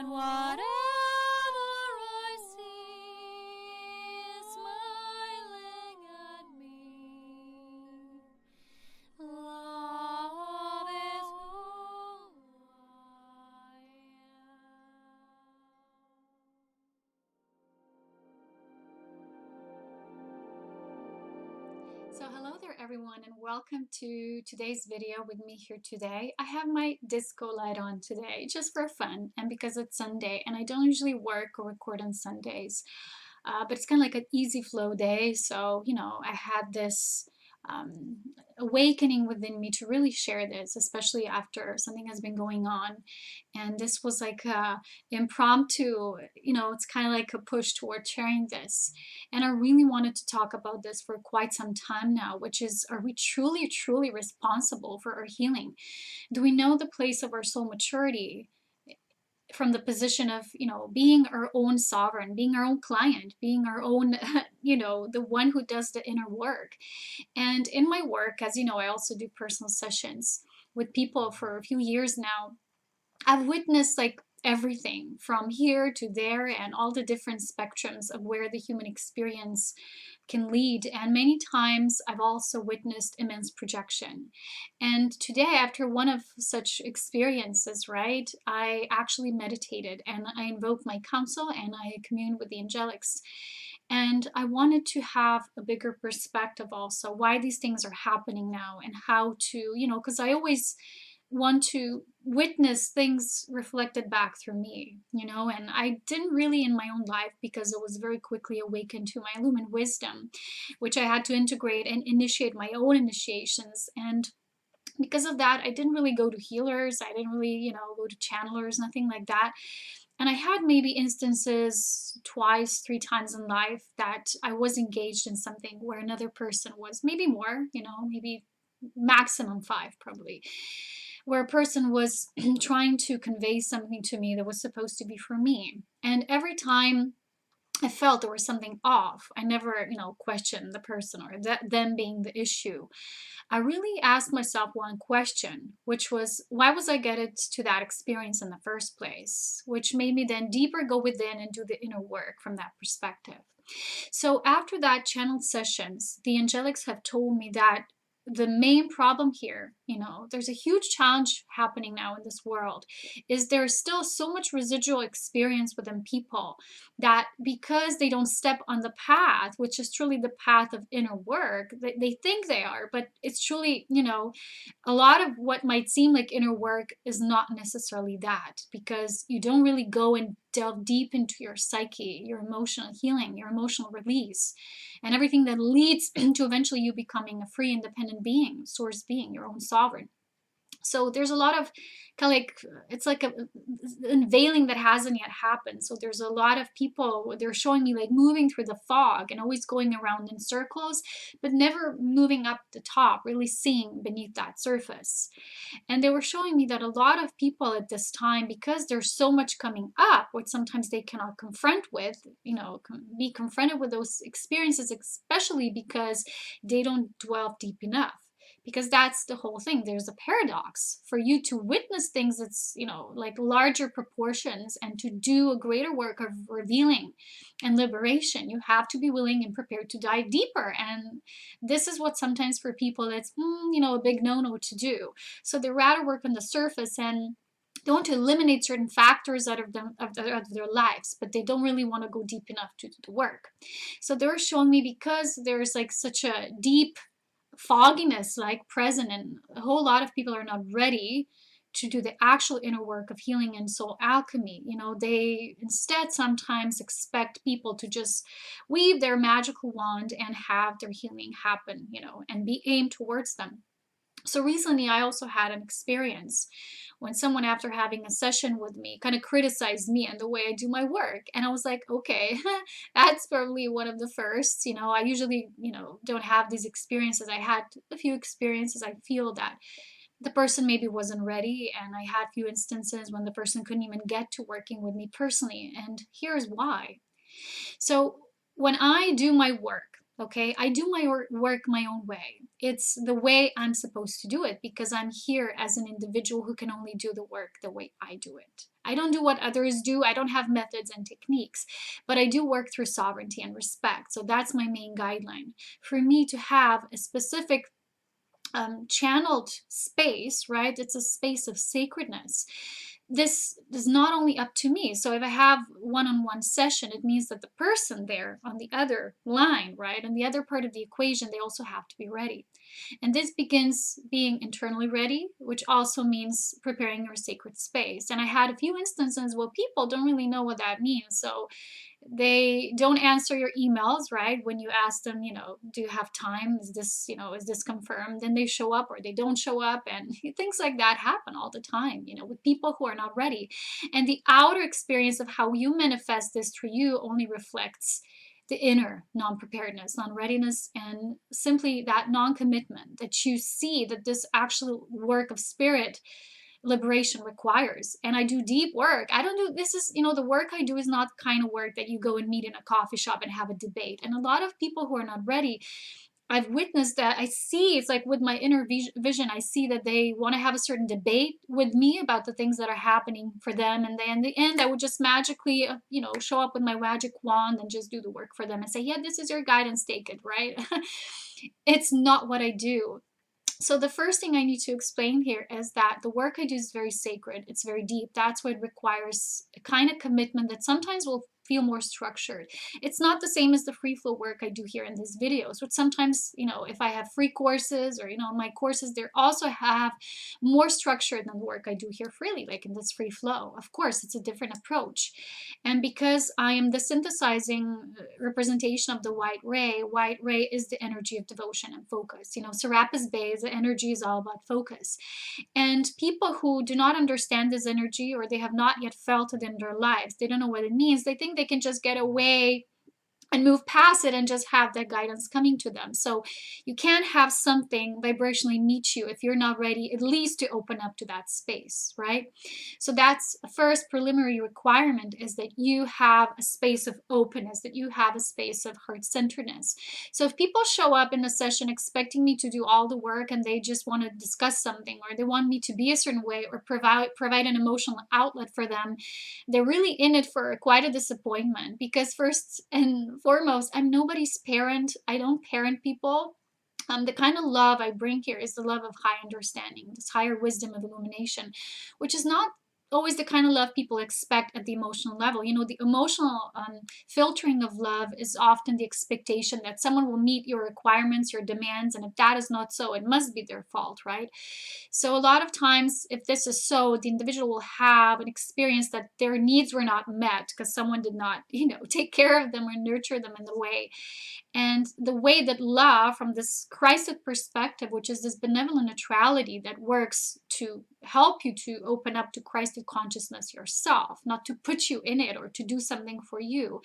and whatever I see is smiling at me. Love is who I am. So hello there everyone, and welcome to today's video with me here today. I have my disco light on today just for fun and because it's Sunday and I don't usually work or record on Sundays. But it's kind of like an easy flow day, so I had this awakening within me to really share this, especially after something has been going on. And this was like a impromptu, it's kind of like a push toward sharing this. And I really wanted to talk about this for quite some time now, which is, are we truly responsible for our healing? Do we know the place of our soul maturity from the position of, being our own sovereign, being our own client, being our own, the one who does the inner work? And in my work, as you know, I also do personal sessions with people for a few years now. I've witnessed like everything from here to there and all the different spectrums of where the human experience can lead. And many times I've also witnessed immense projection. And today, after one of such experiences, right, I actually meditated and I invoked my counsel and I communed with the angelics. And I wanted to have a bigger perspective also, why these things are happening now and how to, because I always want to witness things reflected back through me, and I didn't really in my own life because I was very quickly awakened to my lumen wisdom, which I had to integrate and initiate my own initiations. And because of that, I didn't really go to healers. I didn't really, go to channelers, nothing like that. And I had maybe instances twice, 3 times in life that I was engaged in something where another person was, maybe more, maybe maximum 5 probably, where a person was trying to convey something to me that was supposed to be for me. And every time I felt there was something off, I never, questioned the person or them being the issue. I really asked myself one question, which was, why was I getting to that experience in the first place? Which made me then deeper go within and do the inner work from that perspective. So after that channeled sessions, the angelics have told me that the main problem here, there's a huge challenge happening now in this world, is there's still so much residual experience within people that because they don't step on the path, which is truly the path of inner work, they think they are, but it's truly, a lot of what might seem like inner work is not necessarily that, because you don't really go and delve deep into your psyche, your emotional healing, your emotional release, and everything that leads to eventually you becoming a free, independent being, source being, your own sovereign. So there's a lot of kind of like, it's like an unveiling that hasn't yet happened. So there's a lot of people, they're showing me like moving through the fog and always going around in circles, but never moving up the top, really seeing beneath that surface. And they were showing me that a lot of people at this time, because there's so much coming up, which sometimes they cannot confront with, be confronted with those experiences, especially because they don't dwell deep enough. Because that's the whole thing. There's a paradox. For you to witness things that's, like larger proportions and to do a greater work of revealing and liberation, you have to be willing and prepared to dive deeper. And this is what sometimes for people it's, a big no-no to do. So they rather work on the surface and they want to eliminate certain factors out of them of their lives, but they don't really want to go deep enough to do the work. So they were showing me, because there's like such a deep fogginess like present, and a whole lot of people are not ready to do the actual inner work of healing and soul alchemy. They instead sometimes expect people to just weave their magical wand and have their healing happen, and be aimed towards them. So recently I also had an experience when someone, after having a session with me, kind of criticized me and the way I do my work. And I was like, okay, that's probably one of the first. I usually, don't have these experiences. I had a few experiences. I feel that the person maybe wasn't ready, and I had a few instances when the person couldn't even get to working with me personally. And here's why. So when I do my work, okay, I do my work my own way. It's the way I'm supposed to do it because I'm here as an individual who can only do the work the way I do it. I don't do what others do. I don't have methods and techniques, but I do work through sovereignty and respect. So that's my main guideline. For me to have a specific channeled space, right? It's a space of sacredness. This is not only up to me. So if I have one-on-one session, it means that the person there on the other line, right, on the other part of the equation, they also have to be ready. And this begins being internally ready, which also means preparing your sacred space. And I had a few instances where people don't really know what that means. So they don't answer your emails, right? When you ask them, do you have time? Is this confirmed? Then they show up or they don't show up. And things like that happen all the time, with people who are not ready. And the outer experience of how you manifest this through you only reflects the inner non-preparedness, non-readiness, and simply that non-commitment that you see that this actual work of spirit liberation requires. And I do deep work. I don't do this is, the work I do is not the kind of work that you go and meet in a coffee shop and have a debate. And a lot of people who are not ready, I've witnessed that. I see it's like with my inner vision, I see that they want to have a certain debate with me about the things that are happening for them. And then in the end, I would just magically, show up with my magic wand and just do the work for them and say, yeah, this is your guidance, take it, right? It's not what I do. So the first thing I need to explain here is that the work I do is very sacred. It's very deep. That's why it requires a kind of commitment that sometimes will feel more structured. It's not the same as the free flow work I do here in these videos, which sometimes, if I have free courses or, my courses, they also have more structure than the work I do here freely, like in this free flow. Of course, it's a different approach. And because I am the synthesizing representation of the white ray is the energy of devotion and focus. Serapis Bey, the energy is all about focus. And people who do not understand this energy or they have not yet felt it in their lives, they don't know what it means. They think they can just get away and move past it and just have that guidance coming to them. So you can't have something vibrationally meet you if you're not ready, at least to open up to that space, right? So that's a first preliminary requirement, is that you have a space of openness, that you have a space of heart-centeredness. So if people show up in a session expecting me to do all the work and they just want to discuss something, or they want me to be a certain way or provide an emotional outlet for them, they're really in it for quite a disappointment, because first and foremost, I'm nobody's parent. I don't parent people. The kind of love I bring here is the love of high understanding, this higher wisdom of illumination, which is not always the kind of love people expect at the emotional level. The emotional filtering of love is often the expectation that someone will meet your requirements, your demands, and if that is not so, it must be their fault, right? So a lot of times, if this is so, the individual will have an experience that their needs were not met because someone did not, take care of them or nurture them in the way. And the way that love, from this Christic perspective, which is this benevolent neutrality that works to help you to open up to Christic consciousness yourself, not to put you in it or to do something for you,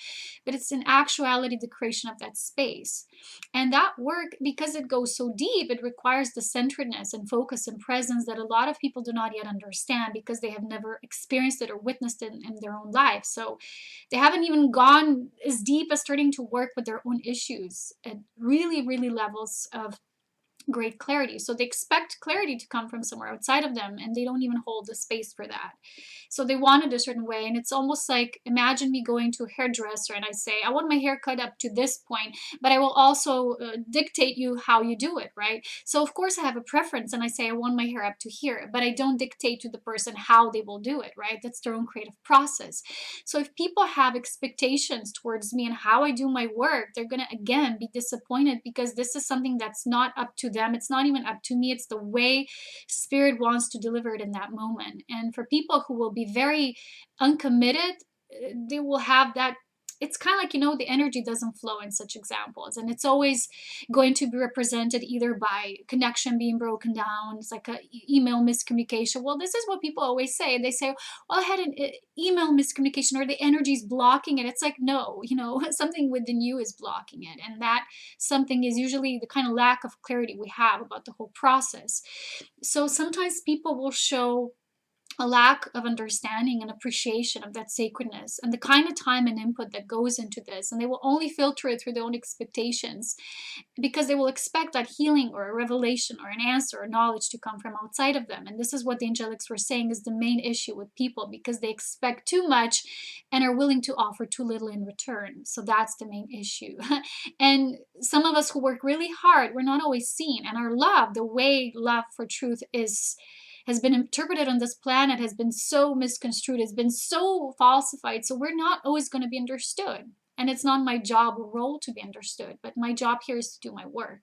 but it's in actuality the creation of that space. And that work, because it goes so deep, it requires the centeredness and focus and presence that a lot of people do not yet understand because they have never experienced it or witnessed it in their own life. So they haven't even gone as deep as starting to work with their own issues at really, really levels of great clarity. So they expect clarity to come from somewhere outside of them, and they don't even hold the space for that. So they want it a certain way, and it's almost like, imagine me going to a hairdresser and I say, I want my hair cut up to this point, but I will also dictate you how you do it, right? So of course I have a preference and I say I want my hair up to here, but I don't dictate to the person how they will do it, right? That's their own creative process. So if people have expectations towards me and how I do my work, they're going to again be disappointed, because this is something that's not up to them. It's not even up to me. It's the way Spirit wants to deliver it in that moment. And for people who will be very uncommitted, they will have that. It's kind of like, the energy doesn't flow in such examples. And it's always going to be represented either by connection being broken down. It's like an email miscommunication. Well, this is what people always say. They say, well, I had an email miscommunication, or the energy is blocking it. It's like, no, something within you is blocking it. And that something is usually the kind of lack of clarity we have about the whole process. So sometimes people will show a lack of understanding and appreciation of that sacredness and the kind of time and input that goes into this. And they will only filter it through their own expectations, because they will expect that healing or a revelation or an answer or knowledge to come from outside of them. And this is what the angelics were saying is the main issue with people, because they expect too much and are willing to offer too little in return. So that's the main issue. And some of us who work really hard, we're not always seen. And our love, the way love for truth has been interpreted on this planet, has been so misconstrued, has been so falsified. So we're not always going to be understood. And it's not my job or role to be understood, but my job here is to do my work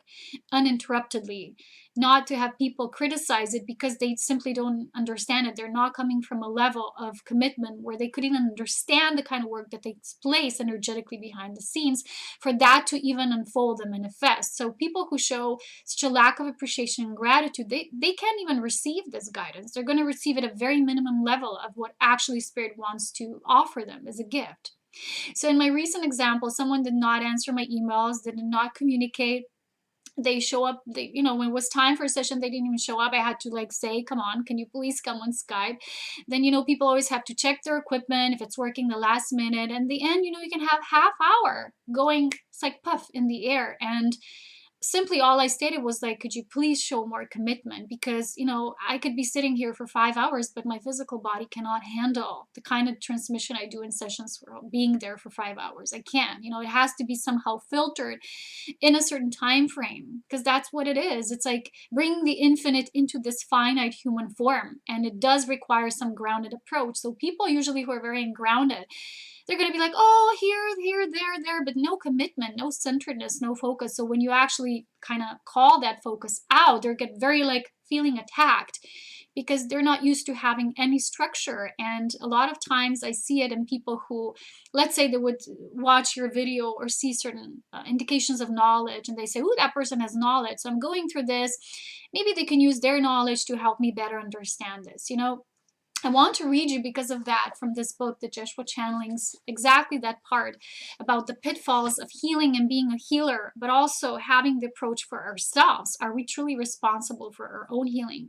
uninterruptedly, not to have people criticize it because they simply don't understand it. They're not coming from a level of commitment where they could even understand the kind of work that takes place energetically behind the scenes for that to even unfold and manifest. So people who show such a lack of appreciation and gratitude, they can't even receive this guidance. They're going to receive it at a very minimum level of what actually Spirit wants to offer them as a gift. So in my recent example, someone did not answer my emails, they did not communicate. They show up, when it was time for a session, they didn't even show up. I had to say, come on, can you please come on Skype? Then, people always have to check their equipment, if it's working the last minute. And in the end, you can have half hour going, it's like puff in the air. And simply all I stated was could you please show more commitment? Because, I could be sitting here for 5 hours, but my physical body cannot handle the kind of transmission I do in sessions for being there for 5 hours. I can't, it has to be somehow filtered in a certain time frame, because that's what it is. It's like bringing the infinite into this finite human form. And it does require some grounded approach. So people usually who are very ungrounded, they're going to be like, oh, here, there, but no commitment, no centeredness, no focus. So when you actually kind of call that focus out, they get very feeling attacked because they're not used to having any structure. And a lot of times I see it in people who, let's say they would watch your video or see certain indications of knowledge, and they say, oh, that person has knowledge. So I'm going through this. Maybe they can use their knowledge to help me better understand this, I want to read you because of that from this book, The Joshua Channelings, exactly that part about the pitfalls of healing and being a healer, but also having the approach for ourselves. Are we truly responsible for our own healing?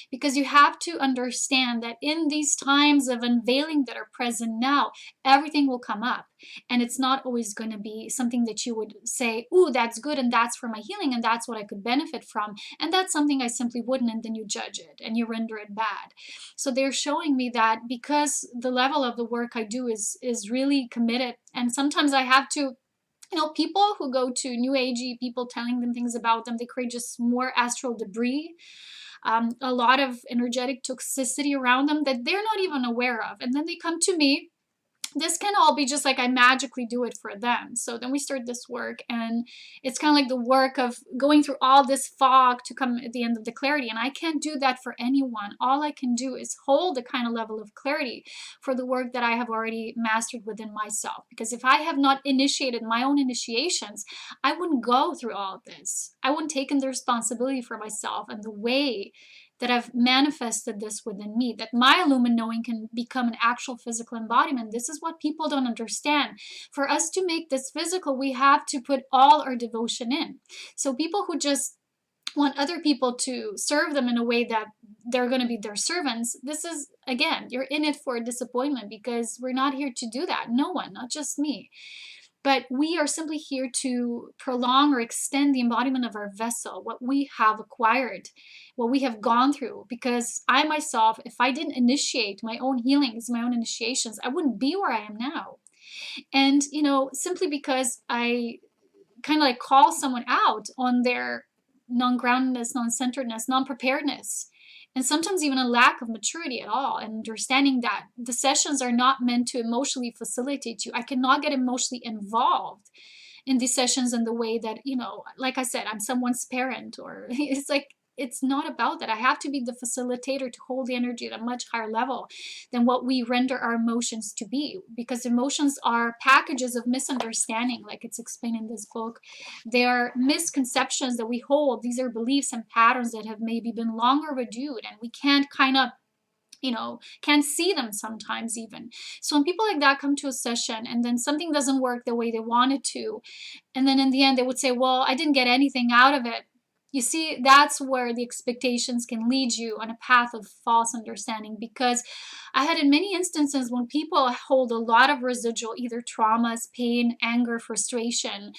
Because you have to understand that in these times of unveiling that are present now, everything will come up. And it's not always going to be something that you would say, ooh, that's good and that's for my healing and that's what I could benefit from. And that's something I simply wouldn't, and then you judge it and you render it bad. So they're showing me that because the level of the work I do is really committed, and sometimes I have to, people who go to New Agey, people telling them things about them, they create just more astral debris, a lot of energetic toxicity around them that they're not even aware of. And then they come to me. This can all be just I magically do it for them. So then we start this work, and it's kind of the work of going through all this fog to come at the end of the clarity. And I can't do that for anyone. All I can do is hold the kind of level of clarity for the work that I have already mastered within myself. Because if I have not initiated my own initiations, I wouldn't go through all of this. I wouldn't take in the responsibility for myself and the way that I've manifested this within me, that my illumined knowing can become an actual physical embodiment. This is what people don't understand. For us to make this physical, we have to put all our devotion in. So people who just want other people to serve them in a way that they're going to be their servants, this is, again, you're in it for a disappointment, because we're not here to do that. No one, not just me. But we are simply here to prolong or extend the embodiment of our vessel, what we have acquired, what we have gone through. Because I myself, if I didn't initiate my own healings, my own initiations, I wouldn't be where I am now. And, simply because I kind of call someone out on their non-groundedness, non-centeredness, non-preparedness, and sometimes even a lack of maturity at all, and understanding that the sessions are not meant to emotionally facilitate you. I cannot get emotionally involved in these sessions in the way that, like I said, I'm someone's parent, or it's not about that. I have to be the facilitator to hold the energy at a much higher level than what we render our emotions to be, because emotions are packages of misunderstanding, like it's explained in this book. They are misconceptions that we hold. These are beliefs and patterns that have maybe been long overdue, and we can't can't see them sometimes even. So when people like that come to a session and then something doesn't work the way they wanted to, and then in the end they would say, well, I didn't get anything out of it. You see, that's where the expectations can lead you on a path of false understanding, because I had in many instances when people hold a lot of residual, either traumas, pain, anger, frustration,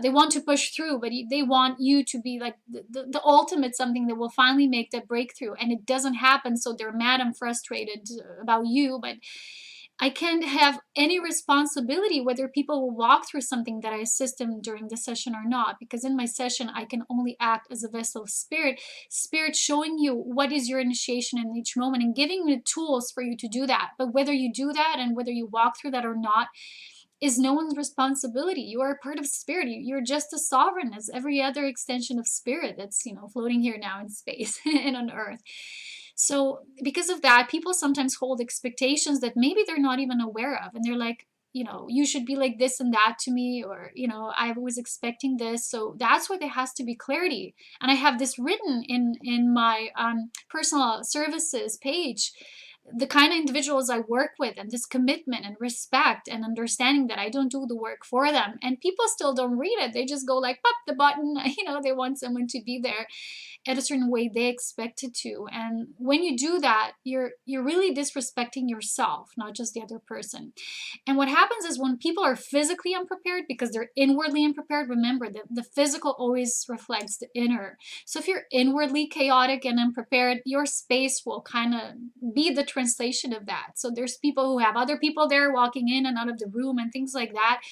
they want to push through, but they want you to be like the ultimate something that will finally make that breakthrough, and it doesn't happen, so they're mad and frustrated about you. But I can't have any responsibility whether people will walk through something that I assist them during the session or not, because in my session, I can only act as a vessel of spirit, spirit showing you what is your initiation in each moment and giving you the tools for you to do that. But whether you do that and whether you walk through that or not is no one's responsibility. You are a part of spirit. You're just as sovereign as every other extension of spirit that's, floating here now in space and on earth. So because of that, people sometimes hold expectations that maybe they're not even aware of. And they're like, you should be like this and that to me, or, I was expecting this. So that's why there has to be clarity. And I have this written in my personal services page, the kind of individuals I work with, and this commitment and respect and understanding that I don't do the work for them. And people still don't read it. They just go like, pop the button, they want someone to be there at a certain way they expect it to. And when you do that, you're really disrespecting yourself, not just the other person. And what happens is when people are physically unprepared because they're inwardly unprepared, remember that the physical always reflects the inner. So if you're inwardly chaotic and unprepared, your space will kind of be the translation of that. So there's people who have other people there walking in and out of the room and things like that.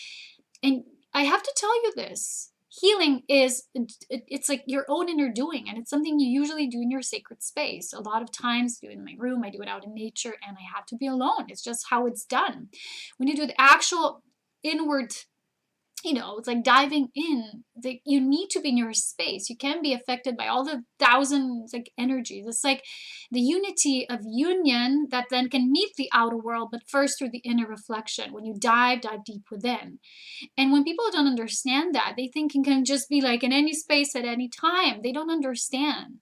And I have to tell you this. Healing it's like your own inner doing, and it's something you usually do in your sacred space. A lot of times I do it in my room, I do it out in nature, and I have to be alone. It's just how it's done. When you do the actual inward, it's like diving in, you need to be in your space. You can't be affected by all the thousands energies. It's like the unity of union that then can meet the outer world, but first through the inner reflection, when you dive deep within. And when people don't understand that, they think it can just be like in any space at any time. They don't understand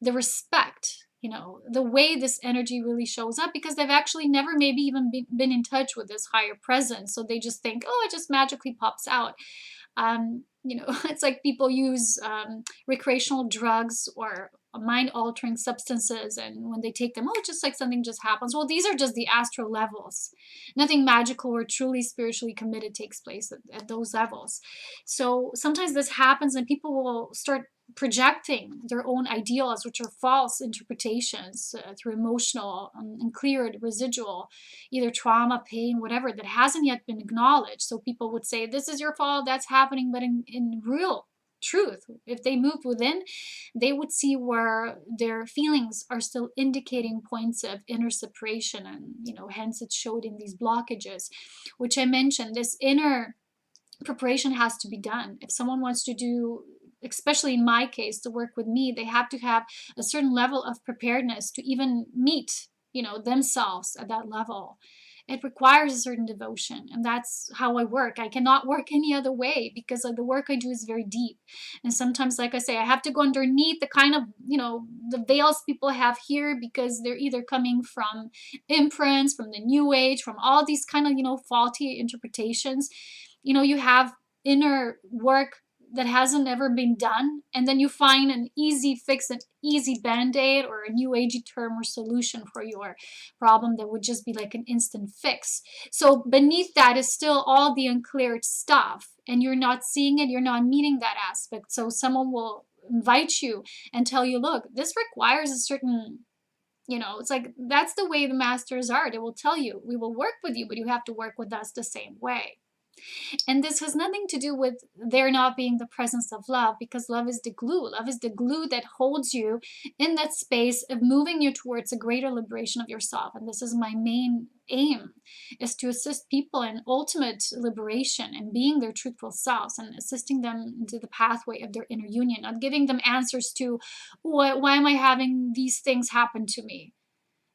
the respect, the way this energy really shows up, because they've actually never maybe even been in touch with this higher presence. So they just think, oh, it just magically pops out. It's like people use recreational drugs or mind-altering substances, and when they take them, it's just like something just happens. Well, these are just the astral levels. Nothing magical or truly spiritually committed takes place at those levels. So sometimes this happens, and people will start projecting their own ideals, which are false interpretations through emotional and cleared residual, either trauma, pain, whatever, that hasn't yet been acknowledged. So people would say, this is your fault, that's happening. But in real truth, if they moved within, they would see where their feelings are still indicating points of inner separation. And, hence it showed in these blockages, which I mentioned. This inner preparation has to be done. If someone wants to do, especially in my case, to work with me, they have to have a certain level of preparedness to even meet, themselves at that level. It requires a certain devotion, and that's how I work. I cannot work any other way, because the work I do is very deep. And sometimes, like I say, I have to go underneath the kind of, the veils people have here, because they're either coming from imprints, from the new age, from all these kind of, faulty interpretations. You have inner work that hasn't ever been done, and then you find an easy fix, an easy band-aid, or a new agey term or solution for your problem that would just be like an instant fix. So beneath that is still all the uncleared stuff, and you're not seeing it, you're not meeting that aspect. So someone will invite you and tell you, look, this requires a certain, it's like, that's the way the masters are. They will tell you, we will work with you, but you have to work with us the same way. And this has nothing to do with there not being the presence of love, because love is the glue. Love is the glue that holds you in that space of moving you towards a greater liberation of yourself. And this is my main aim, is to assist people in ultimate liberation and being their truthful selves, and assisting them into the pathway of their inner union, not giving them answers to why am I having these things happen to me.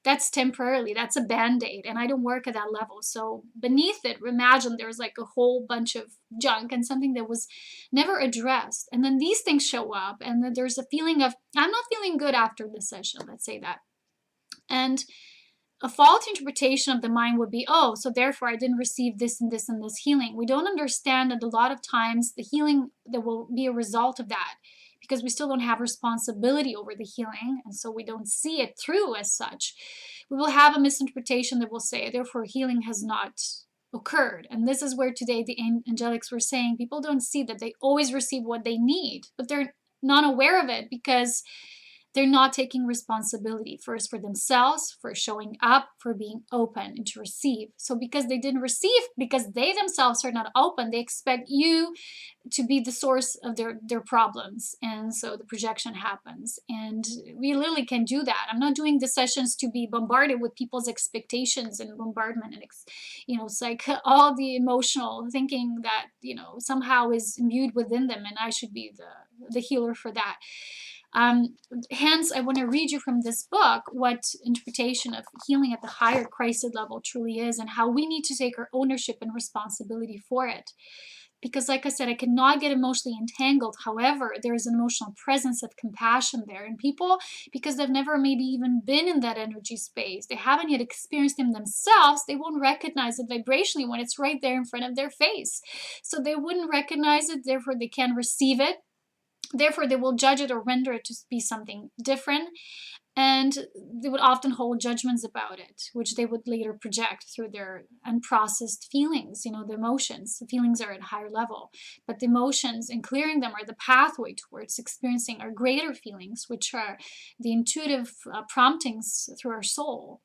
That's temporarily, that's a band-aid, and I don't work at that level. So beneath it, imagine there's like a whole bunch of junk and something that was never addressed. And then these things show up, and then there's a feeling of, I'm not feeling good after this session, let's say that. And a faulty interpretation of the mind would be, oh, so therefore I didn't receive this and this and this healing. We don't understand that a lot of times the healing that will be a result of that, because we still don't have responsibility over the healing, and so we don't see it through as such, we will have a misinterpretation that will say, therefore, healing has not occurred. And this is where today the angelics were saying people don't see that they always receive what they need, but they're not aware of it because they're not taking responsibility first for themselves, for showing up, for being open and to receive. So because they didn't receive, because they themselves are not open, they expect you to be the source of their problems. And so the projection happens. And we literally can do that. I'm not doing the sessions to be bombarded with people's expectations and bombardment and, it's like all the emotional thinking that, somehow is imbued within them and I should be the healer for that. Hence, I want to read you from this book what interpretation of healing at the higher crisis level truly is and how we need to take our ownership and responsibility for it. Because like I said, I cannot get emotionally entangled. However, there is an emotional presence of compassion there. And people, because they've never maybe even been in that energy space, they haven't yet experienced them themselves, they won't recognize it vibrationally when it's right there in front of their face. So they wouldn't recognize it, therefore they can't receive it. Therefore, they will judge it or render it to be something different. And they would often hold judgments about it, which they would later project through their unprocessed feelings, the emotions. The feelings are at a higher level, but the emotions and clearing them are the pathway towards experiencing our greater feelings, which are the intuitive promptings through our soul.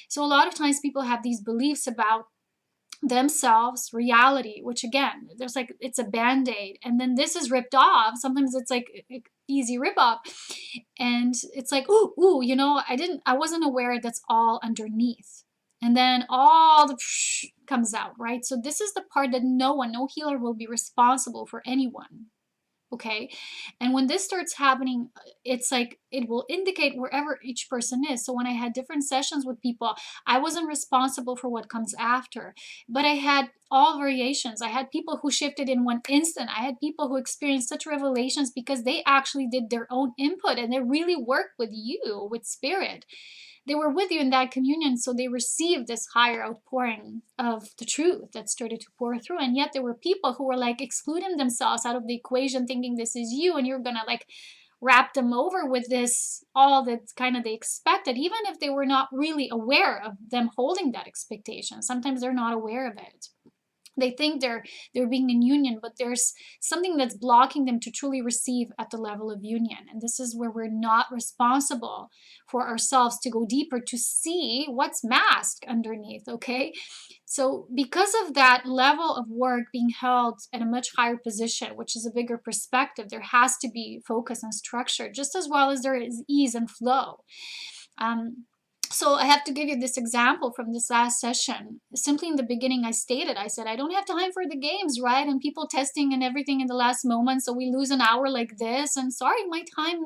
So a lot of times people have these beliefs about themselves, reality, which again, there's like, it's a band-aid, and then this is ripped off. Sometimes it's like easy rip off, and it's like, ooh, I wasn't aware that's all underneath, and then all the comes out, right? So this is the part that no healer will be responsible for anyone. Okay. And when this starts happening, it's like it will indicate wherever each person is. So when I had different sessions with people, I wasn't responsible for what comes after, but I had all variations. I had people who shifted in one instant. I had people who experienced such revelations because they actually did their own input and they really worked with you, with spirit. They were with you in that communion, so they received this higher outpouring of the truth that started to pour through. And yet there were people who were like excluding themselves out of the equation, thinking this is you, and you're gonna like wrap them over with this, all that kind of they expected, even if they were not really aware of them holding that expectation. Sometimes they're not aware of it. They think they're being in union, but there's something that's blocking them to truly receive at the level of union. And this is where we're not responsible for ourselves to go deeper, to see what's masked underneath, okay? So because of that level of work being held at a much higher position, which is a bigger perspective, there has to be focus and structure, just as well as there is ease and flow. So I have to give you this example from this last session. Simply in the beginning, I said, I don't have time for the games, right? And people testing and everything in the last moment. So we lose an hour like this. And sorry, my time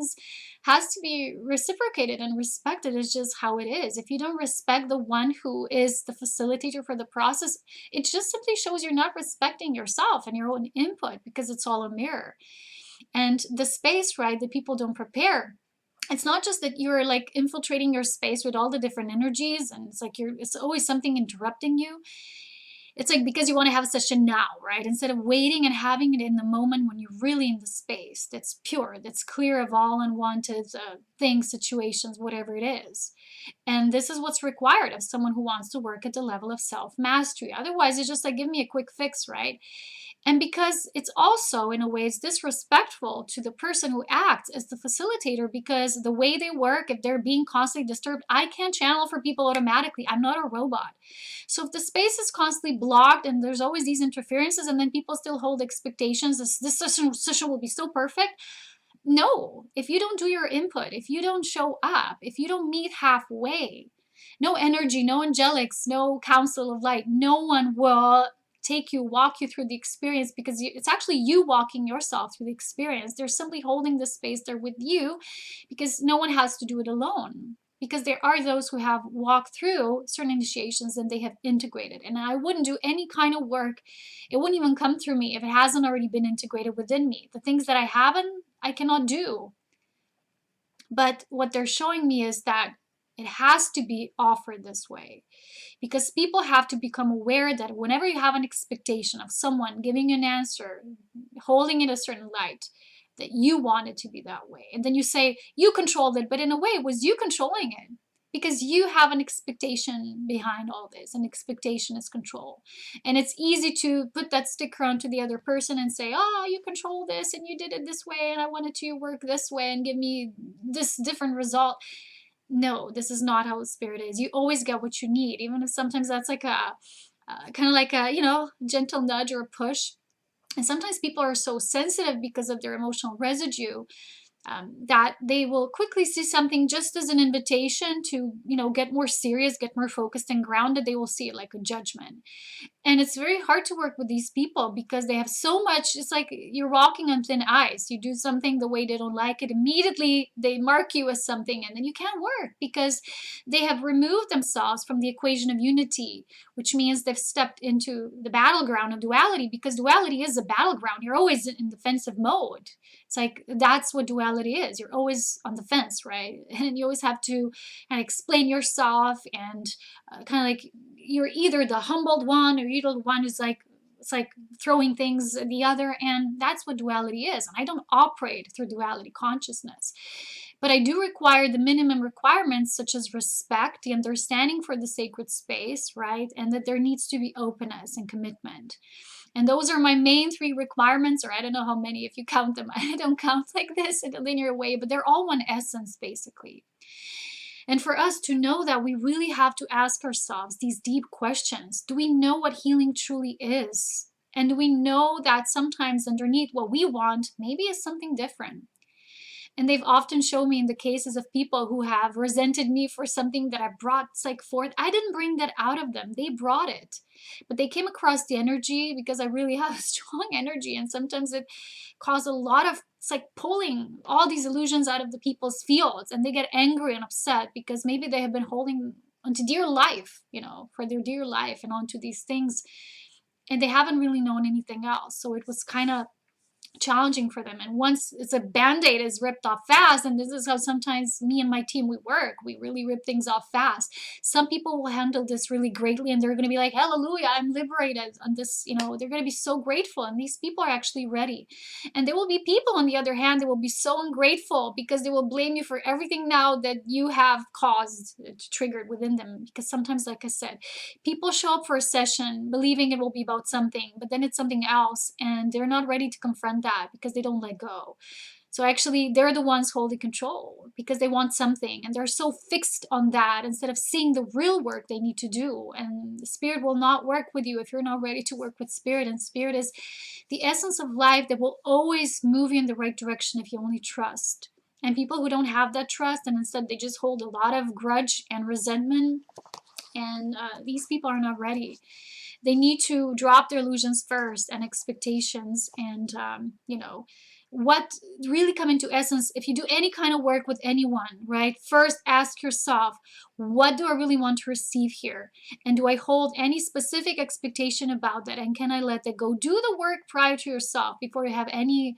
has to be reciprocated and respected. It's just how it is. If you don't respect the one who is the facilitator for the process, it just simply shows you're not respecting yourself and your own input, because it's all a mirror. And the space, right, that people don't prepare, it's not just that you're like infiltrating your space with all the different energies and it's like it's always something interrupting you. It's like because you want to have a session now, right? Instead of waiting and having it in the moment when you're really in the space that's pure, that's clear of all unwanted things, situations, whatever it is. And this is what's required of someone who wants to work at the level of self-mastery. Otherwise, it's just like, give me a quick fix, right? And because it's also, in a way, it's disrespectful to the person who acts as the facilitator, because the way they work, if they're being constantly disturbed, I can't channel for people automatically. I'm not a robot. So if the space is constantly blocked and there's always these interferences and then people still hold expectations, this session will be so perfect. No, if you don't do your input, if you don't show up, if you don't meet halfway, no energy, no angelics, no council of light, no one will walk you through the experience, because it's actually you walking yourself through the experience. They're simply holding the space there with you because no one has to do it alone. Because there are those who have walked through certain initiations and they have integrated. And I wouldn't do any kind of work. It wouldn't even come through me if it hasn't already been integrated within me. The things that I cannot do. But what they're showing me is that it has to be offered this way, because people have to become aware that whenever you have an expectation of someone giving you an answer, holding it a certain light, that you want it to be that way. And then you say you controlled it, but in a way it was you controlling it, because you have an expectation behind all this, and expectation is control. And it's easy to put that sticker onto the other person and say, oh, you control this and you did it this way and I want it to work this way and give me this different result. No, this is not how spirit is. You always get what you need, even if sometimes that's like a kind of like a, you know, gentle nudge or a push. And sometimes people are so sensitive because of their emotional residue that they will quickly see something just as an invitation to, you know, get more serious, get more focused and grounded. They will see it like a judgment. And it's very hard to work with these people because they have so much, it's like you're walking on thin ice. You do something the way they don't like it, immediately they mark you as something, and then you can't work because they have removed themselves from the equation of unity, which means they've stepped into the battleground of duality, because duality is a battleground. You're always in defensive mode. It's like, that's what duality is. You're always on the fence, right? And you always have to kind of explain yourself, and kind of like you're either the humbled one or you're the one who's like, it's like throwing things at the other. And that's what duality is. And I don't operate through duality consciousness. But I do require the minimum requirements, such as respect, the understanding for the sacred space, right? And that there needs to be openness and commitment. And those are my main 3 requirements, or I don't know how many if you count them. I don't count like this in a linear way, but they're all one essence, basically. And for us to know that, we really have to ask ourselves these deep questions. Do we know what healing truly is? And do we know that sometimes underneath what we want maybe is something different? And they've often shown me in the cases of people who have resented me for something that I brought like forth. I didn't bring that out of them. They brought it. But they came across the energy, because I really have a strong energy. And sometimes it caused a lot of, it's like pulling all these illusions out of the people's fields. And they get angry and upset because maybe they have been holding onto dear life, you know, for their dear life and onto these things. And they haven't really known anything else. So it was kind of challenging for them. And once it's a band-aid is ripped off fast, and this is how sometimes me and my team we work, we really rip things off fast. Some people will handle this really greatly, and they're going to be like, hallelujah, I'm liberated on this, you know, they're going to be so grateful, and these people are actually ready. And there will be people, on the other hand, that will be so ungrateful because they will blame you for everything now that you have caused, triggered within them. Because sometimes, like I said, people show up for a session believing it will be about something, but then it's something else, and they're not ready to confront that because they don't let go. So actually, they're the ones holding control because they want something, and they're so fixed on that instead of seeing the real work they need to do. And the spirit will not work with you if you're not ready to work with spirit. And spirit is the essence of life that will always move you in the right direction if you only trust. And people who don't have that trust, and instead they just hold a lot of grudge and resentment, and these people are not ready. They need to drop their illusions first and expectations, and you know, what really come into essence. If you do any kind of work with anyone, right, first ask yourself, what do I really want to receive here? And do I hold any specific expectation about that? And can I let that go? Do the work prior to yourself before you have any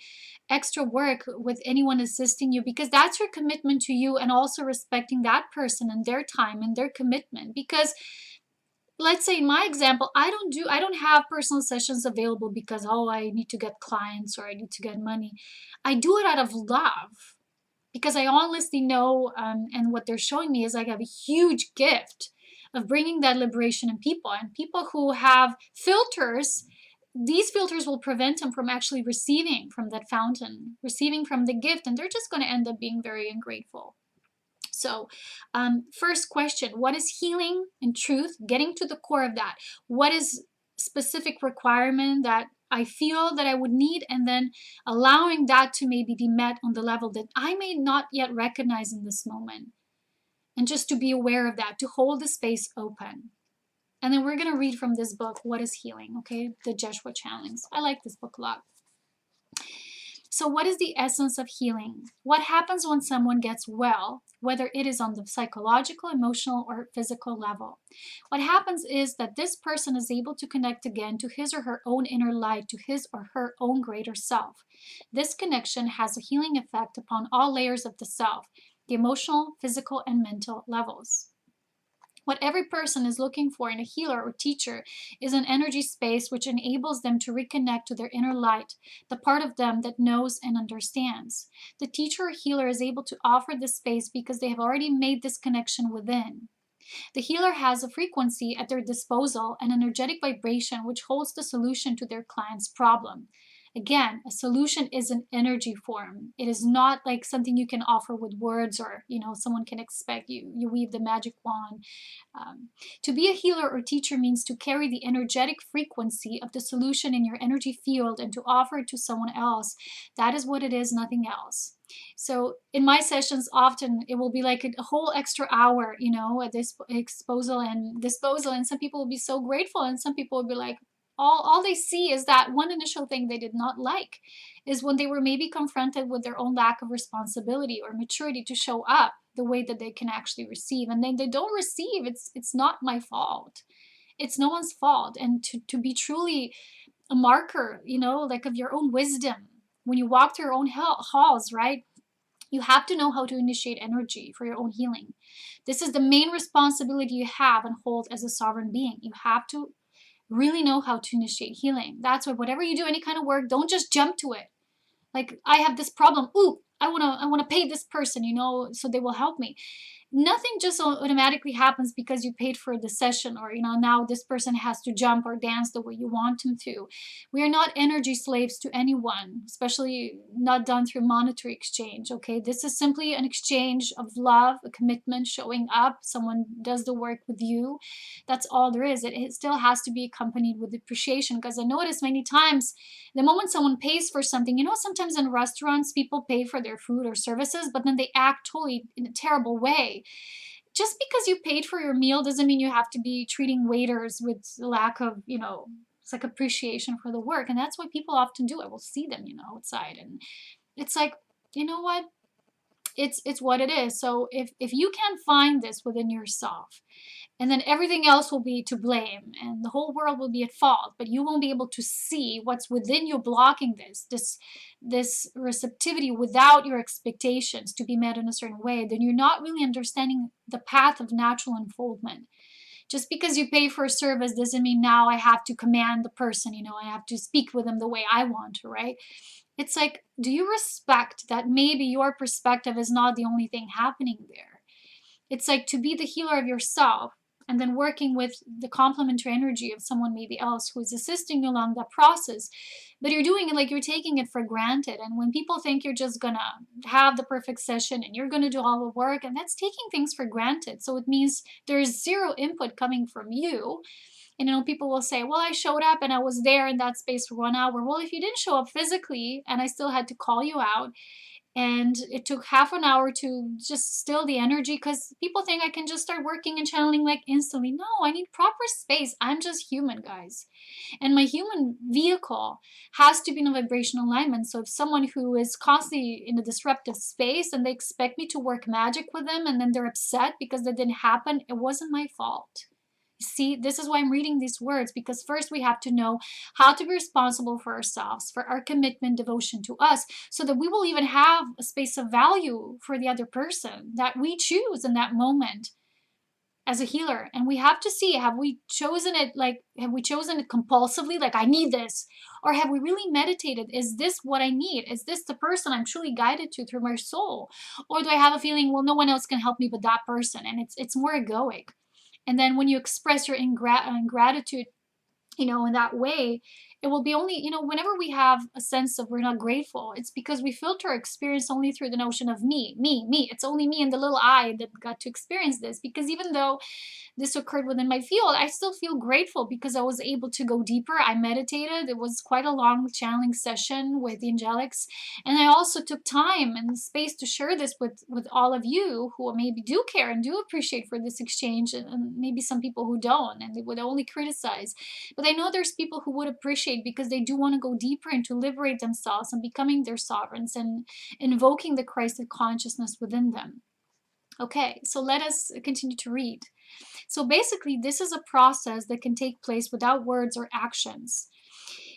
extra work with anyone assisting you, because that's your commitment to you, and also respecting that person and their time and their commitment. Because let's say in my example, I don't have personal sessions available because, oh, I need to get clients or I need to get money. I do it out of love, because I honestly know, and what they're showing me is I have a huge gift of bringing that liberation in people. And people who have filters, these filters will prevent them from actually receiving from that fountain, receiving from the gift, and they're just going to end up being very ungrateful. So first question, what is healing in truth? Getting to the core of that. What is specific requirement that I feel that I would need, and then allowing that to maybe be met on the level that I may not yet recognize in this moment. And just to be aware of that, to hold the space open. And then we're going to read from this book, What is Healing? Okay, the Jesuit Channelings. I like this book a lot. So what is the essence of healing? What happens when someone gets well, whether it is on the psychological, emotional, or physical level? What happens is that this person is able to connect again to his or her own inner light, to his or her own greater self. This connection has a healing effect upon all layers of the self, the emotional, physical, and mental levels. What every person is looking for in a healer or teacher is an energy space which enables them to reconnect to their inner light, the part of them that knows and understands. The teacher or healer is able to offer this space because they have already made this connection within. The healer has a frequency at their disposal, an energetic vibration which holds the solution to their client's problem. Again, a solution is an energy form. It is not like something you can offer with words, or someone can expect you weave the magic wand. To be a healer or teacher means to carry the energetic frequency of the solution in your energy field and to offer it to someone else. That is what it is, nothing else. So in my sessions, often it will be like a whole extra hour, at this exposal and disposal, and some people will be so grateful, and some people will be like, all they see is that one initial thing they did not like is when they were maybe confronted with their own lack of responsibility or maturity to show up the way that they can actually receive, and then they don't receive. It's not my fault. It's no one's fault. And to be truly a marker, like of your own wisdom, when you walk through your own halls, right? You have to know how to initiate energy for your own healing. This is the main responsibility you have and hold as a sovereign being. You have to really know how to initiate healing. That's why whatever you do, any kind of work, don't just jump to it. Like, I have this problem. Ooh, I wanna pay this person, so they will help me. Nothing just automatically happens because you paid for the session, or now this person has to jump or dance the way you want him to. We are not energy slaves to anyone, especially not done through monetary exchange. Okay, this is simply an exchange of love, a commitment, showing up. Someone does the work with you. That's all there is. It still has to be accompanied with appreciation, because I notice many times the moment someone pays for something, sometimes in restaurants people pay for their food or services, but then they act totally in a terrible way. Just because you paid for your meal doesn't mean you have to be treating waiters with lack of, it's like appreciation for the work. And that's what people often do. I will see them, outside, and it's like, you know what? It's what it is. So if you can find this within yourself, and then everything else will be to blame and the whole world will be at fault, but you won't be able to see what's within you blocking this receptivity without your expectations to be met in a certain way, then you're not really understanding the path of natural unfoldment. Just because you pay for a service doesn't mean now I have to command the person, I have to speak with them the way I want to, right? It's like, do you respect that maybe your perspective is not the only thing happening there? It's like, to be the healer of yourself and then working with the complementary energy of someone maybe else who is assisting you along that process. But you're doing it like you're taking it for granted. And when people think you're just gonna have the perfect session and you're gonna do all the work, and that's taking things for granted. So it means there's zero input coming from you. And people will say, well, I showed up and I was there in that space for 1 hour. Well, if you didn't show up physically and I still had to call you out, and it took half an hour to just still the energy, because people think I can just start working and channeling like instantly. No, I need proper space. I'm just human, guys. And my human vehicle has to be in a vibrational alignment. So if someone who is constantly in a disruptive space and they expect me to work magic with them and then they're upset because that didn't happen, it wasn't my fault. See, this is why I'm reading these words, because first we have to know how to be responsible for ourselves, for our commitment, devotion to us, so that we will even have a space of value for the other person that we choose in that moment as a healer. And we have to see, have we chosen it compulsively, like I need this? Or have we really meditated? Is this what I need? Is this the person I'm truly guided to through my soul? Or do I have a feeling, well, no one else can help me but that person? And it's more egoic. And then when you express your ingratitude, in that way, it will be only, whenever we have a sense of we're not grateful, it's because we filter our experience only through the notion of me, me, me. It's only me and the little I that got to experience this. Because even though this occurred within my field, I still feel grateful because I was able to go deeper. I meditated. It was quite a long channeling session with the angelics. And I also took time and space to share this with all of you who maybe do care and do appreciate for this exchange, and maybe some people who don't, and they would only criticize. But I know there's people who would appreciate, because they do want to go deeper and to liberate themselves and becoming their sovereigns and invoking the Christed consciousness within them. Okay, so let us continue to read. So basically, this is a process that can take place without words or actions.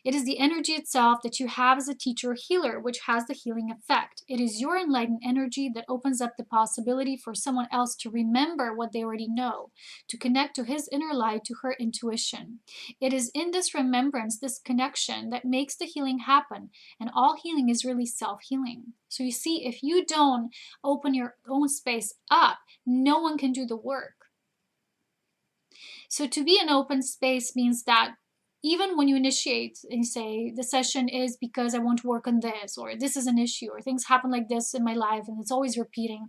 It is the energy itself that you have as a teacher or healer, which has the healing effect. It is your enlightened energy that opens up the possibility for someone else to remember what they already know, to connect to his inner light, to her intuition. It is in this remembrance, this connection, that makes the healing happen. And all healing is really self-healing. So you see, if you don't open your own space up, no one can do the work. So to be an open space means that even when you initiate and say the session is because I want to work on this, or this is an issue, or things happen like this in my life and it's always repeating,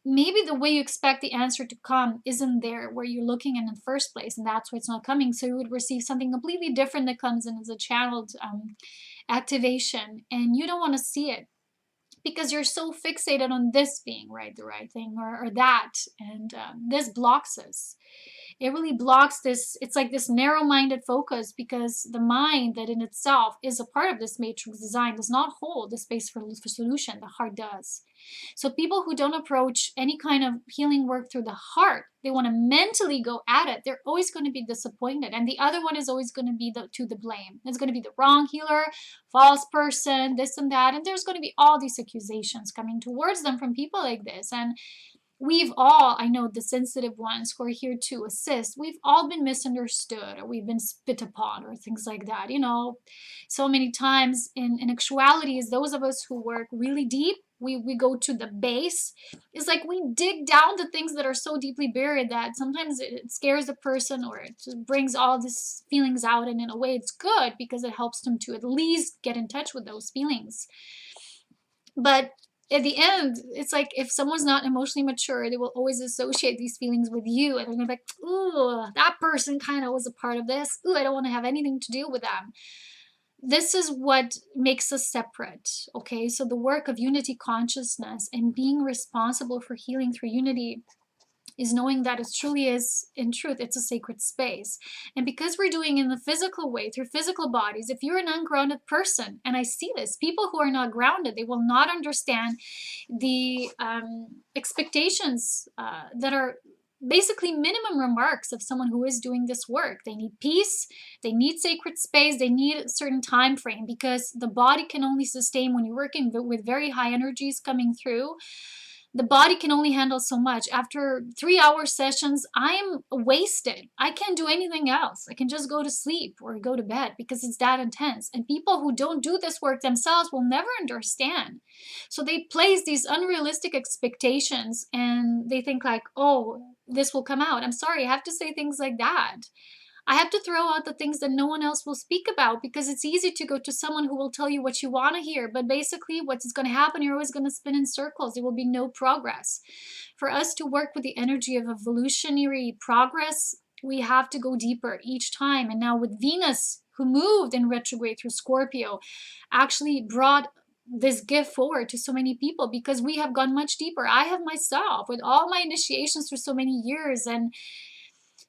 maybe the way you expect the answer to come isn't there where you're looking in the first place, and that's why it's not coming. So you would receive something completely different that comes in as a channeled activation, and you don't want to see it because you're so fixated on this being the right thing, or that, and this blocks us. It really blocks this. It's like this narrow-minded focus, because the mind that in itself is a part of this matrix design does not hold the space for solution. The heart does. So people who don't approach any kind of healing work through the heart, they want to mentally go at it, they're always going to be disappointed. And the other one is always going to be to the blame. It's going to be the wrong healer, false person, this and that. And there's going to be all these accusations coming towards them from people like this. And we've all, I know the sensitive ones who are here to assist, we've all been misunderstood, or we've been spit upon, or things like that, so many times. In actuality, is those of us who work really deep, we go to the base. It's like we dig down to things that are so deeply buried that sometimes it scares the person, or it just brings all these feelings out. And in a way, it's good because it helps them to at least get in touch with those feelings. But at the end, it's like if someone's not emotionally mature, they will always associate these feelings with you. And they're going to be like, ooh, that person kind of was a part of this. Ooh, I don't want to have anything to do with them. This is what makes us separate, okay? So the work of unity consciousness and being responsible for healing through unity is knowing that it truly is, in truth, it's a sacred space. And because we're doing in the physical way, through physical bodies, if you're an ungrounded person, and I see this, people who are not grounded, they will not understand the expectations that are basically minimum remarks of someone who is doing this work. They need peace, they need sacred space, they need a certain time frame, because the body can only sustain, when you're working with very high energies coming through, the body can only handle so much. After 3-hour sessions, I'm wasted. I can't do anything else. I can just go to sleep or go to bed because it's that intense. And people who don't do this work themselves will never understand. So they place these unrealistic expectations, and they think like, oh, this will come out. I'm sorry, I have to say things like that. I have to throw out the things that no one else will speak about, because it's easy to go to someone who will tell you what you want to hear. But basically what's going to happen, you're always going to spin in circles. There will be no progress. For us to work with the energy of evolutionary progress, we have to go deeper each time. And now with Venus, who moved in retrograde through Scorpio, actually brought this gift forward to so many people, because we have gone much deeper. I have myself, with all my initiations through so many years, and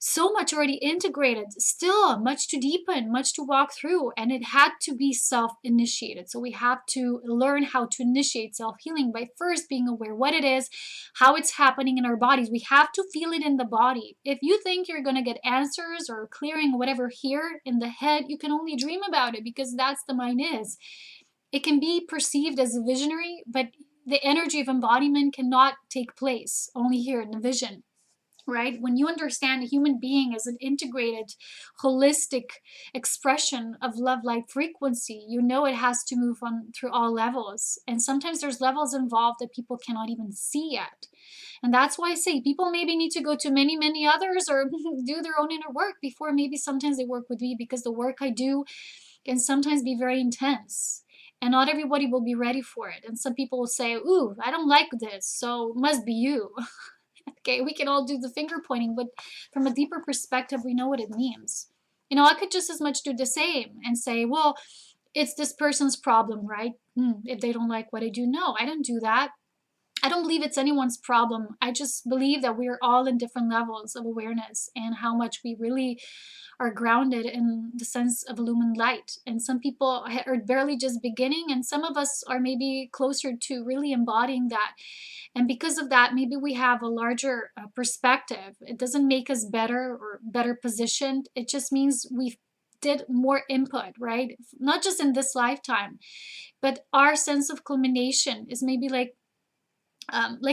so much already integrated, still much to deepen, much to walk through, and it had to be self-initiated. So we have to learn how to initiate self-healing by first being aware what it is, how it's happening in our bodies. We have to feel it in the body. If you think you're going to get answers or clearing whatever here in the head, you can only dream about it, because that's the mind is. It can be perceived as a visionary, but the energy of embodiment cannot take place only here in the vision. Right? When you understand a human being as an integrated, holistic expression of love, light, frequency, you know it has to move on through all levels. And sometimes there's levels involved that people cannot even see yet. And that's why I say people maybe need to go to many, many others, or do their own inner work before maybe sometimes they work with me, because the work I do can sometimes be very intense. And not everybody will be ready for it. And some people will say, ooh, I don't like this, so it must be you. Okay, we can all do the finger pointing, but from a deeper perspective, we know what it means. I could just as much do the same and say, well, it's this person's problem, right? If they don't like what I do. No, I don't do that. I don't believe it's anyone's problem. I just believe that we're all in different levels of awareness, and how much we really are grounded in the sense of illumined light. And some people are barely just beginning, and some of us are maybe closer to really embodying that. And because of that, maybe we have a larger perspective. It doesn't make us better or better positioned. It just means we've did more input, right? Not just in this lifetime, but our sense of culmination is maybe like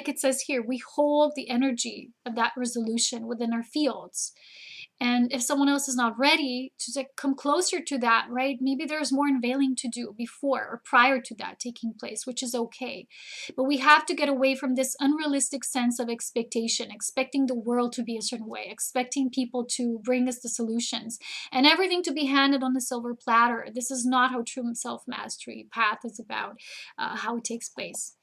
it says here, we hold the energy of that resolution within our fields. And if someone else is not ready to come closer to that, right, maybe there's more unveiling to do before or prior to that taking place, which is okay. But we have to get away from this unrealistic sense of expectation, expecting the world to be a certain way, expecting people to bring us the solutions and everything to be handed on a silver platter. This is not how true self-mastery path is about, how it takes place.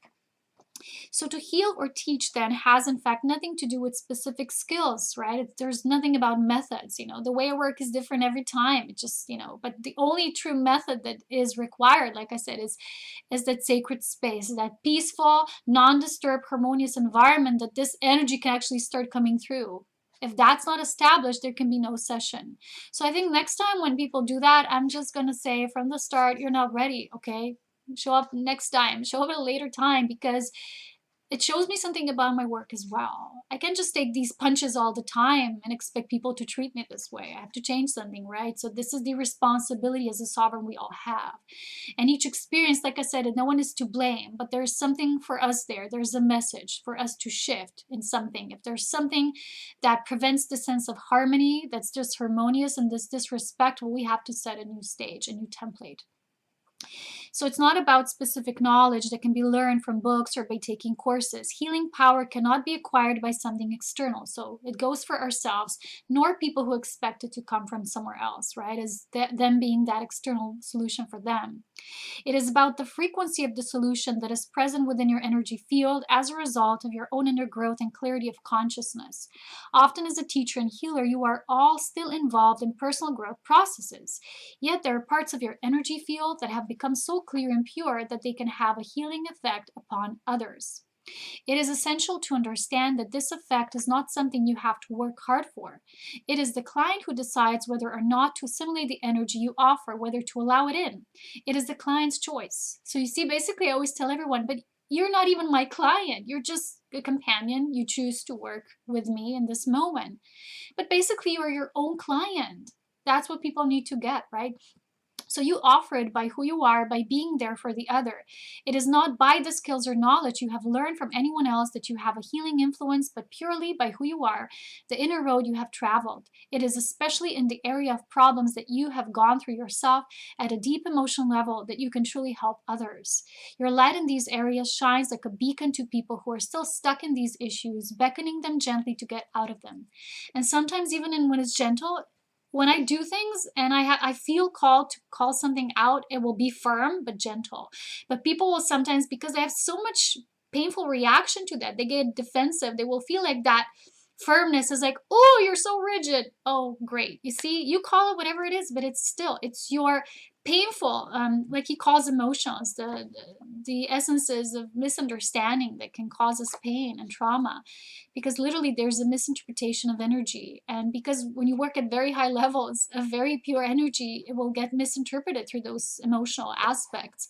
So to heal or teach then has in fact nothing to do with specific skills, right? There's nothing about methods, the way I work is different every time. It just, but the only true method that is required, like I said, is that sacred space, that peaceful, non-disturbed, harmonious environment that this energy can actually start coming through. If that's not established, there can be no session. So I think next time when people do that, I'm just going to say from the start, you're not ready, okay? Show up next time, show up at a later time, because it shows me something about my work as well. I can't just take these punches all the time and expect people to treat me this way. I have to change something, right? So this is the responsibility as a sovereign we all have. And each experience, like I said, no one is to blame, but there's something for us there. There's a message for us to shift in something. If there's something that prevents the sense of harmony, that's just harmonious and this disrespect, well, we have to set a new stage, a new template. So it's not about specific knowledge that can be learned from books or by taking courses. Healing power cannot be acquired by something external. So it goes for ourselves, nor people who expect it to come from somewhere else, right? As them being that external solution for them. It is about the frequency of the solution that is present within your energy field as a result of your own inner growth and clarity of consciousness. Often as a teacher and healer, you are all still involved in personal growth processes. Yet there are parts of your energy field that have become so clear and pure that they can have a healing effect upon others. It is essential to understand that this effect is not something you have to work hard for. It is the client who decides whether or not to assimilate the energy you offer, whether to allow it in. It is the client's choice. So you see, basically I always tell everyone, but you're not even my client. You're just a companion. You choose to work with me in this moment. But basically you are your own client. That's what people need to get, right? So you offer it by who you are, by being there for the other. It is not by the skills or knowledge you have learned from anyone else that you have a healing influence, but purely by who you are, the inner road you have traveled. It is especially in the area of problems that you have gone through yourself at a deep emotional level that you can truly help others. Your light in these areas shines like a beacon to people who are still stuck in these issues, beckoning them gently to get out of them. And sometimes even when it's gentle, when I do things and I feel called to call something out, it will be firm but gentle. But people will sometimes, because they have so much painful reaction to that, they get defensive. They will feel like that firmness is like, oh, you're so rigid. Oh, great. You see, you call it whatever it is, but it's your painful, like he calls emotions, the essences of misunderstanding that can cause us pain and trauma, because literally there's a misinterpretation of energy. And because when you work at very high levels of very pure energy, it will get misinterpreted through those emotional aspects.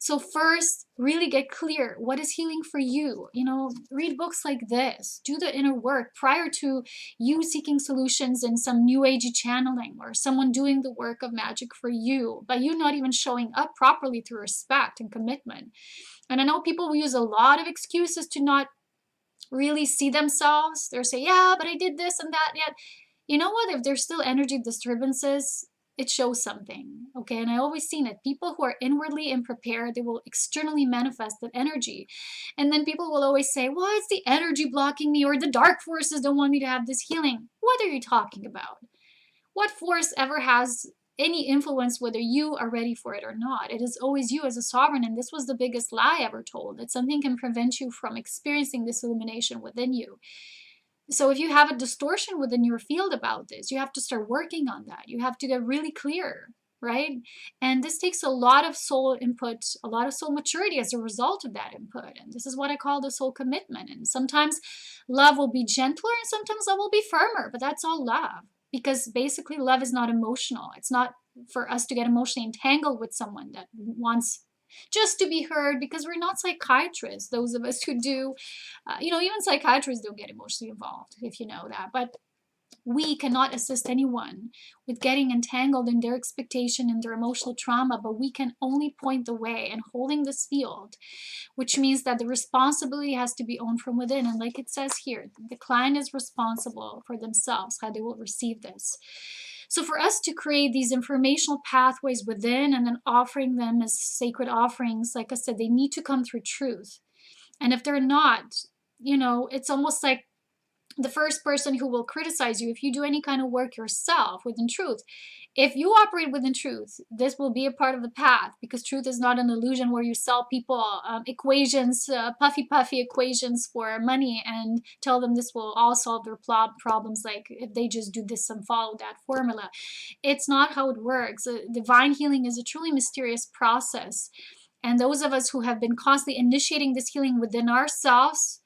So first, really get clear. What is healing for you? Read books like this. Do the inner work prior to you seeking solutions in some new agey channeling or someone doing the work of magic for you, by you not even showing up properly through respect and commitment. And I know people will use a lot of excuses to not really see themselves. They'll say, yeah, but I did this and that. Yet, you know what? If there's still energy disturbances, it shows something, okay? And I always seen it. People who are inwardly unprepared, they will externally manifest that energy. And then people will always say, well, it's the energy blocking me, or the dark forces don't want me to have this healing. What are you talking about? What force ever has any influence whether you are ready for it or not? It is always you as a sovereign, and this was the biggest lie ever told, that something can prevent you from experiencing this illumination within you. So if you have a distortion within your field about this, you have to start working on that. You have to get really clear, right? And this takes a lot of soul input, a lot of soul maturity as a result of that input. And this is what I call the soul commitment. And sometimes love will be gentler and sometimes love will be firmer, but that's all love. Because basically love is not emotional. It's not for us to get emotionally entangled with someone that wants just to be heard, because we're not psychiatrists. Those of us who do, even psychiatrists don't get emotionally involved, if you know that. But We cannot assist anyone with getting entangled in their expectation and their emotional trauma, but we can only point the way and holding this field, which means that the responsibility has to be owned from within. And like it says here, the client is responsible for themselves, how they will receive this. So for us to create these informational pathways within and then offering them as sacred offerings, like I said, they need to come through truth. And if they're not, it's almost like the first person who will criticize you if you do any kind of work yourself within truth. If you operate within truth, this will be a part of the path, because truth is not an illusion where you sell people equations, puffy equations for money and tell them this will all solve their problems, like if they just do this and follow that formula. It's not how it works. Divine healing is a truly mysterious process. And those of us who have been constantly initiating this healing within ourselves,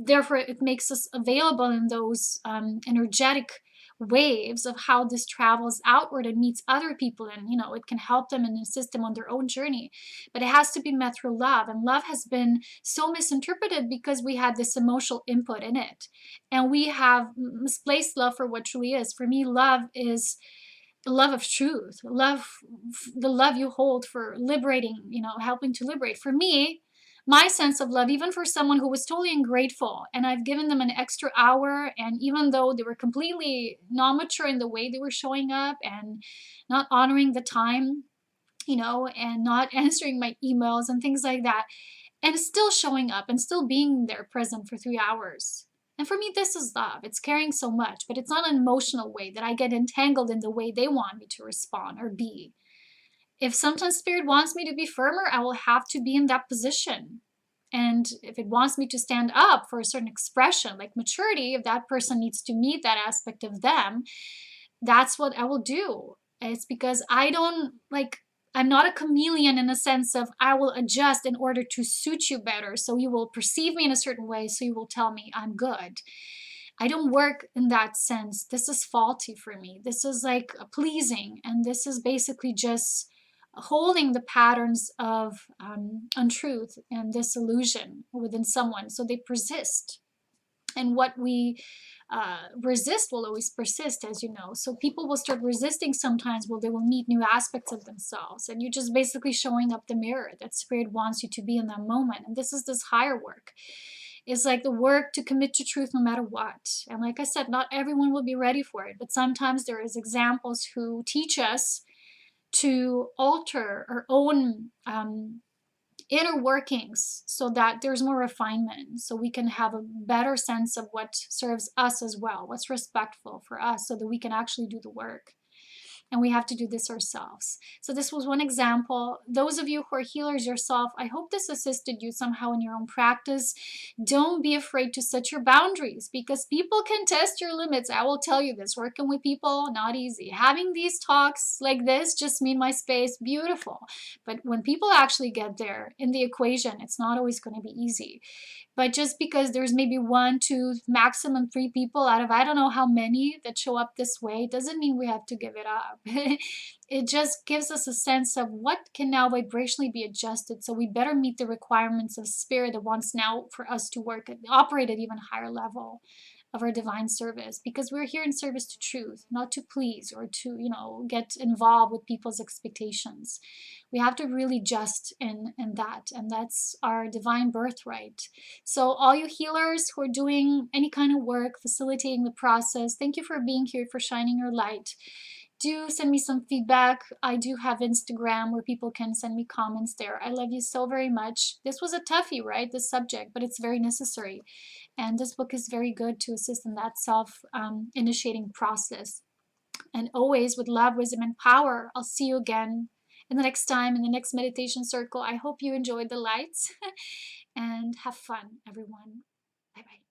therefore it makes us available in those energetic waves of how this travels outward and meets other people, and it can help them and assist them on their own journey. But it has to be met through love, and love has been so misinterpreted because we had this emotional input in it, and we have misplaced love for what truly is. For me, love is the love of truth, the love you hold for liberating, helping to liberate. For me, my sense of love, even for someone who was totally ungrateful, and I've given them an extra hour, and even though they were completely non-mature in the way they were showing up and not honoring the time, and not answering my emails and things like that, and still showing up and still being there present for 3 hours. And for me, this is love. It's caring so much, but it's not an emotional way that I get entangled in the way they want me to respond or be. If sometimes Spirit wants me to be firmer, I will have to be in that position. And if it wants me to stand up for a certain expression, like maturity, if that person needs to meet that aspect of them, that's what I will do. It's because I'm not a chameleon in the sense of I will adjust in order to suit you better. So you will perceive me in a certain way, so you will tell me I'm good. I don't work in that sense. This is faulty for me. This is like pleasing, and this is basically just holding the patterns of untruth and disillusion within someone, so they persist. And what we resist will always persist, as you know. So people will start resisting sometimes. Well, they will meet new aspects of themselves, and you're just basically showing up the mirror that Spirit wants you to be in that moment. And this is this higher work. It's like the work to commit to truth no matter what. And like I said, not everyone will be ready for it, but sometimes there is examples who teach us to alter our own inner workings so that there's more refinement, so we can have a better sense of what serves us as well, what's respectful for us, so that we can actually do the work. And we have to do this ourselves. So this was one example. Those of you who are healers yourself, I hope this assisted you somehow in your own practice. Don't be afraid to set your boundaries, because people can test your limits. I will tell you this, working with people, not easy. Having these talks like this, just me in my space, beautiful. But when people actually get there in the equation, it's not always going to be easy. But just because there's maybe 1, 2, maximum 3 people out of I don't know how many that show up this way, doesn't mean we have to give it up. It just gives us a sense of what can now vibrationally be adjusted. So we better meet the requirements of Spirit that wants now for us to work and operate at even higher level of our divine service, because we're here in service to truth, not to please or to, get involved with people's expectations. We have to really just in that, and that's our divine birthright. So all you healers who are doing any kind of work, facilitating the process, thank you for being here, for shining your light. Do send me some feedback. I do have Instagram where people can send me comments there. I love you so very much. This was a toughie, right? This subject, but it's very necessary. And this book is very good to assist in that self-initiating process. And always with love, wisdom, and power. I'll see you again in the next time in the next meditation circle. I hope you enjoyed the lights and have fun, everyone. Bye-bye.